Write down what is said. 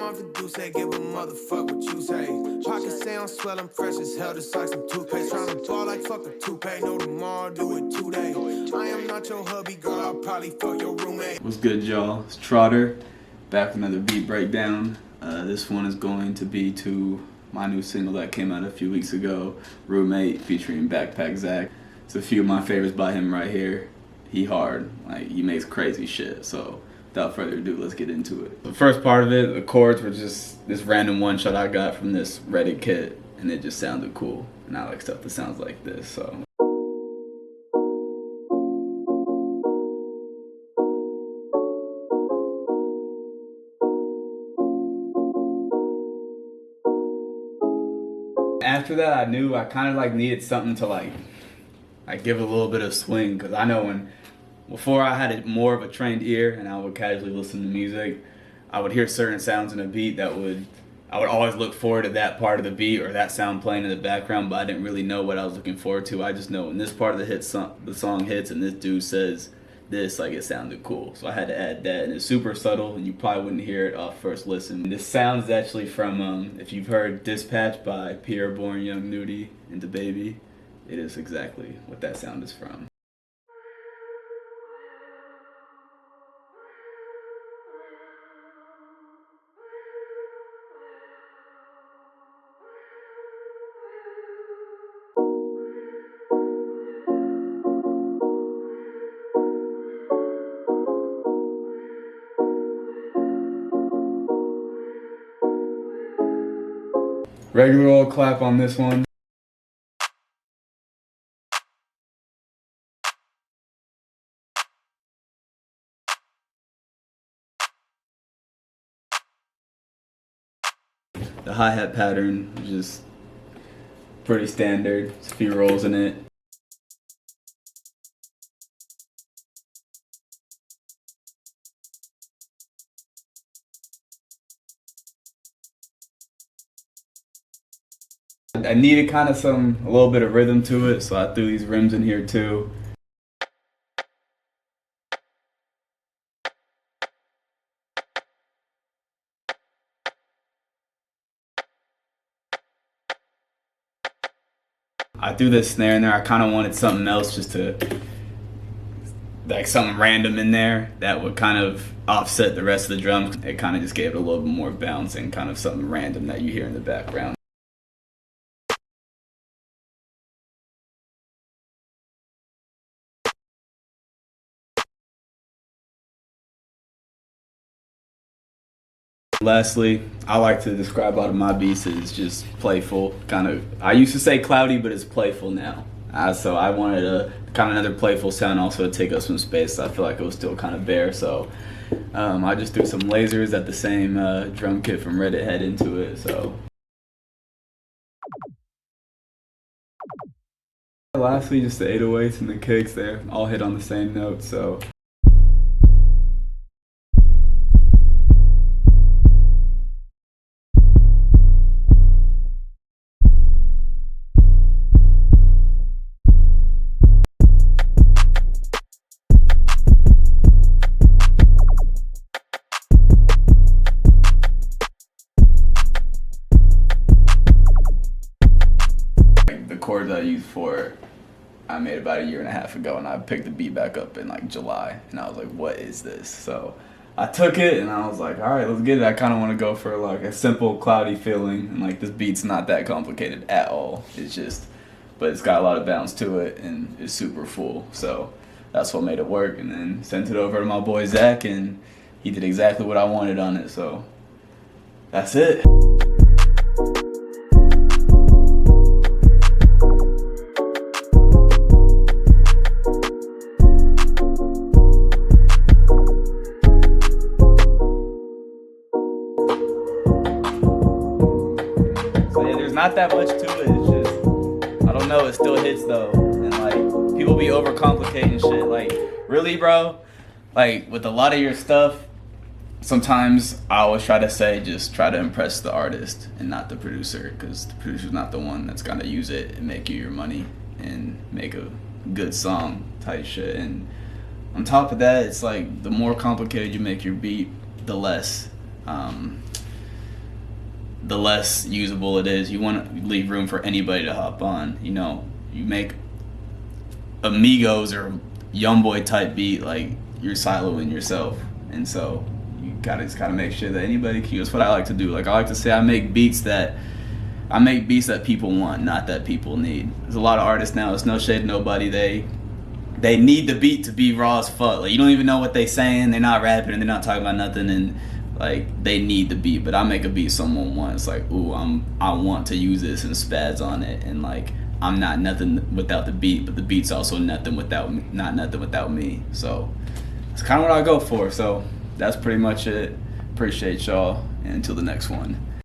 confidence, say, give a motherfucker what you say. Pockets say I'm swell, I'm fresh as hell, just like some toothpaste. Tryna ball like fuck a toupee, no tomorrow, do it today. I am not your hubby, girl, I'll probably fuck your roommate. What's good, y'all? It's Trotter, back with another beat breakdown. This one is going to be to my new single that came out a few weeks ago, Roommate, featuring Backpack Zach. It's a few of my favorites by him right here. He hard, like he makes crazy shit. So without further ado, let's get into it. The first part of it, the chords were just this random one shot I got from this Reddit kit, and it just sounded cool. And I like stuff that sounds like this, so. After that, I knew I kind of like needed something to like give a little bit of swing, because I know before I had more of a trained ear and I would casually listen to music, I would hear certain sounds in a beat I would always look forward to that part of the beat or that sound playing in the background, but I didn't really know what I was looking forward to. I just know when this part of the song hits and this dude says this, like it sounded cool. So I had to add that, and it's super subtle and you probably wouldn't hear it off first listen. And this sound is actually from, if you've heard Dispatch by Pierre Bourne, Young Nudy, and DaBaby, it is exactly what that sound is from. Regular old clap on this one. The hi-hat pattern is just pretty standard. There's a few rolls in it. I needed kind of a little bit of rhythm to it, so I threw these rims in here too. I threw this snare in there. I kind of wanted something else, just to, like something random in there that would kind of offset the rest of the drums. It kind of just gave it a little bit more bounce and kind of something random that you hear in the background. Lastly, I like to describe a lot of my beats as just playful, kind of. I used to say cloudy, but it's playful now. So I wanted a kind of another playful sound also to take up some space. So I feel like it was still kind of bare. So I just threw some lasers at the same drum kit from Reddit head into it. So lastly, just the 808s and the kicks there all hit on the same note. So. Chords I used for it, I made about 1.5 years ago, and I picked the beat back up in like July, and I was like, what is this? So I took it and I was like, all right, let's get it. I kind of want to go for like a simple cloudy feeling, and like this beat's not that complicated at all. It's just, but it's got a lot of bounce to it and it's super full. So that's what made it work, and then sent it over to my boy Zach, and he did exactly what I wanted on it. So that's it. Not that much to it. It's just, I don't know, it still hits though. And like, people be overcomplicating shit. Like, really, bro? Like, with a lot of your stuff, sometimes I always try to say, just try to impress the artist and not the producer, because the producer's not the one that's gonna use it and make you your money and make a good song type shit. And on top of that, it's like, the more complicated you make your beat, the less the less usable it is. You want to leave room for anybody to hop on. You know, you make Amigos or YoungBoy type beat, like you're siloing yourself, and so you gotta make sure that anybody can. That's what I like to do. Like I like to say, I make beats that people want, not that people need. There's a lot of artists now. It's no shade to nobody. They need the beat to be raw as fuck. Like you don't even know what they saying. They're not rapping and they're not talking about nothing, and like they need the beat. But I make a beat someone wants. Like ooh, I want to use this and spaz on it, and like I'm not nothing without the beat, but the beat's also nothing without me. So it's kind of what I go for. So that's pretty much it. Appreciate y'all, and until the next one.